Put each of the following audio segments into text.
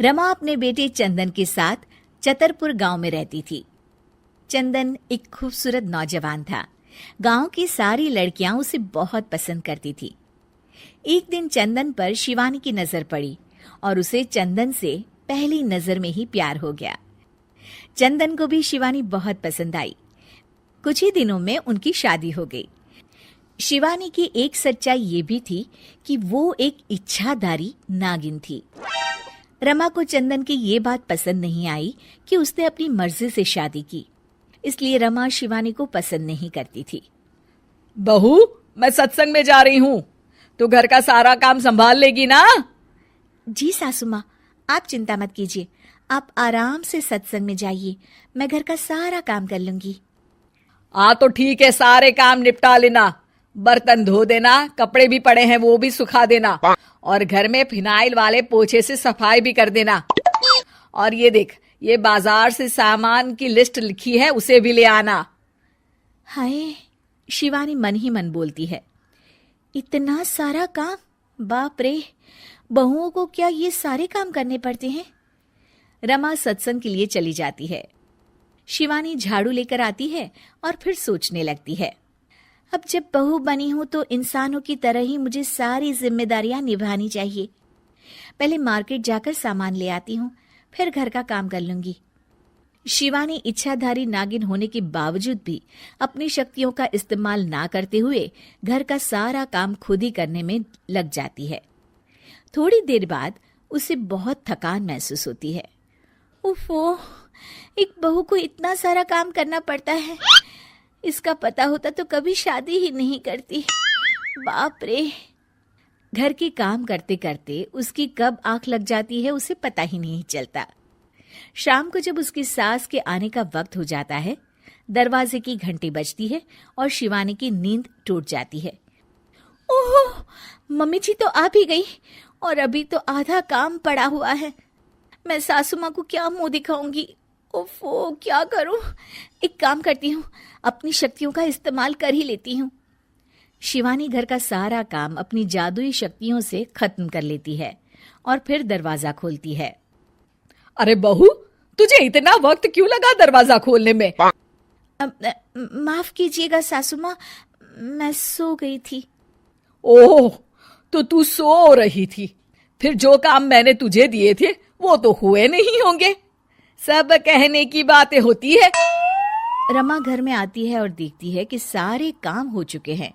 रमा अपने बेटे चंदन के साथ चतरपुर गांव में रहती थी। चंदन एक खूबसूरत नौजवान था। गांव की सारी लड़कियां उसे बहुत पसंद करती थी। एक दिन चंदन पर शिवानी की नजर पड़ी और उसे चंदन से पहली नजर में ही प्यार हो गया। चंदन को भी शिवानी बहुत पसंद आई। कुछ ही दिनों में उनकी शादी हो गई। शिवानी की एक सच्चाई ये भी थी कि वो एक इच्छाधारी नागिन थी। रमा को चंदन की ये बात पसंद नहीं आई कि उसने अपनी मर्जी से शादी की, इसलिए रमा शिवानी को पसंद नहीं करती थी। बहू, मैं सत्संग में जा रही हूँ, तो घर का सारा काम संभाल लेगी ना? जी सासू माँ, आप चिंता मत कीजिए, आप आराम से सत्संग में जाइए, मैं घर का सारा काम कर लूंगी। हाँ तो ठीक है, सारे काम निपटा लेना, बर्तन धो देना, कपड़े भी पड़े हैं वो भी सुखा देना, और घर में फिनाइल वाले पोछे से सफाई भी कर देना। और ये देख, ये बाजार से सामान की लिस्ट लिखी है, उसे भी ले आना। हाय, शिवानी मन ही मन बोलती है, इतना सारा काम, बाप रे, बहुओं को क्या ये सारे काम करने पड़ते हैं। रमा सत्संग के लिए चली जाती है। शिवानी झाड़ू लेकर आती है और फिर सोचने लगती है, अब जब बहू बनी हूं तो इंसानों की तरह ही मुझे सारी जिम्मेदारियां निभानी चाहिए। पहले मार्केट जाकर सामान ले आती हूँ, फिर घर का काम कर लूंगी। शिवानी इच्छाधारी नागिन होने के बावजूद भी अपनी शक्तियों का इस्तेमाल ना करते हुए घर का सारा काम खुद ही करने में लग जाती है। थोड़ी देर बाद उसे बहुत थकान महसूस होती है। उफ़ो, एक बहू को इतना सारा काम करना पड़ता है, इसका पता होता तो कभी शादी ही नहीं करती, बाप रे। घर के काम करते करते उसकी कब आंख लग जाती है उसे पता ही नहीं चलता। शाम को जब उसकी सास के आने का वक्त हो जाता है, दरवाजे की घंटी बजती है और शिवानी की नींद टूट जाती है। ओह, मम्मी जी तो आ भी गई और अभी तो आधा काम पड़ा हुआ है। मैं सासू माँ को क्या मुंह दिखाऊंगी? ओफो, क्या करूं? एक काम करती हूँ, अपनी शक्तियों का इस्तेमाल कर ही लेती हूँ। शिवानी घर का सारा काम अपनी जादुई शक्तियों से खत्म कर लेती है और फिर दरवाजा खोलती है। अरे बहू, तुझे इतना वक्त क्यों लगा दरवाजा खोलने में? माफ कीजिएगा सासू माँ, मैं सो गई थी। ओह, तो तू सो रही थी, फिर जो काम मैंने तुझे दिए थे वो तो हुए नहीं होंगे। सब कहने की बातें होती है। रमा घर में आती है और देखती है कि सारे काम हो चुके हैं।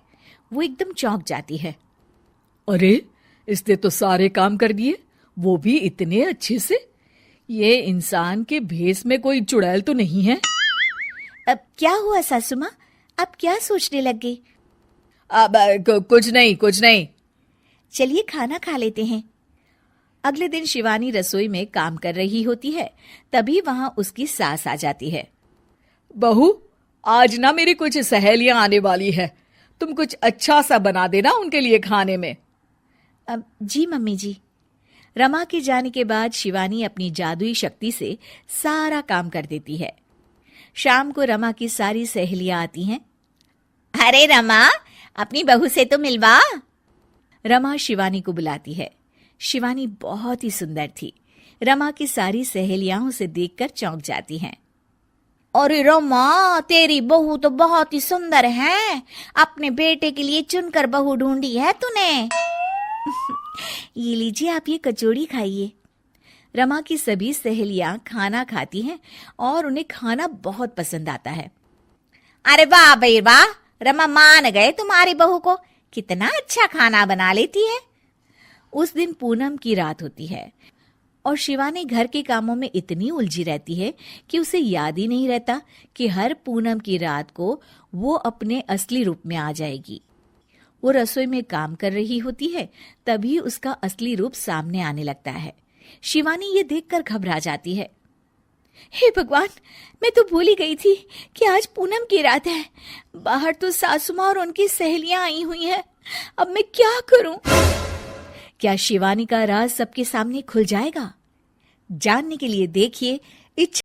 वो एकदम चौंक जाती है। अरे, इसने तो सारे काम कर दिए, वो भी इतने अच्छे से। ये इंसान के भेष में कोई चुड़ैल तो नहीं है? अब क्या हुआ सासू माँ, आप क्या सोचने लग गई? अब कुछ नहीं। चलिए खाना खा लेते हैं। अगले दिन शिवानी रसोई में काम कर रही होती है, तभी वहां उसकी सास आ जाती है। बहू, आज ना मेरी कुछ सहेलियां आने वाली है, तुम कुछ अच्छा सा बना देना उनके लिए खाने में। अब जी मम्मी जी। रमा के जाने के बाद शिवानी अपनी जादुई शक्ति से सारा काम कर देती है। शाम को रमा की सारी सहेलियां आती हैं। अरे रमा, अपनी बहू से तो मिलवा। रमा शिवानी को बुलाती है। शिवानी बहुत ही सुंदर थी। रमा की सारी सहेलियां उसे देखकर चौंक जाती हैं। अरे रमा, तेरी बहू तो बहुत ही सुंदर है, अपने बेटे के लिए चुनकर बहू ढूंढी है तूने। ये लीजिए, आप ये कचौड़ी खाइए। रमा की सभी सहेलियां खाना खाती हैं और उन्हें खाना बहुत पसंद आता है। अरे वाह भाई वाह, रमा मान गए तुम्हारी बहू को, कितना अच्छा खाना बना लेती है। उस दिन पूनम की रात होती है और शिवानी घर के कामों में इतनी उलझी रहती है कि उसे याद ही नहीं रहता कि हर पूनम की रात को वो अपने असली रूप में आ जाएगी। वो रसोई में काम कर रही होती है, तभी उसका असली रूप सामने आने लगता है। शिवानी ये देखकर घबरा जाती है। हे भगवान, मैं तो भूल ही गई थी कि आज पूनम की रात है। बाहर तो सासू माँ और उनकी सहेलियां आई हुई हैं। अब मैं क्या करूं? क्या शिवानी का राज सबके सामने खुल जाएगा? जानने के लिए देखिए इच्छा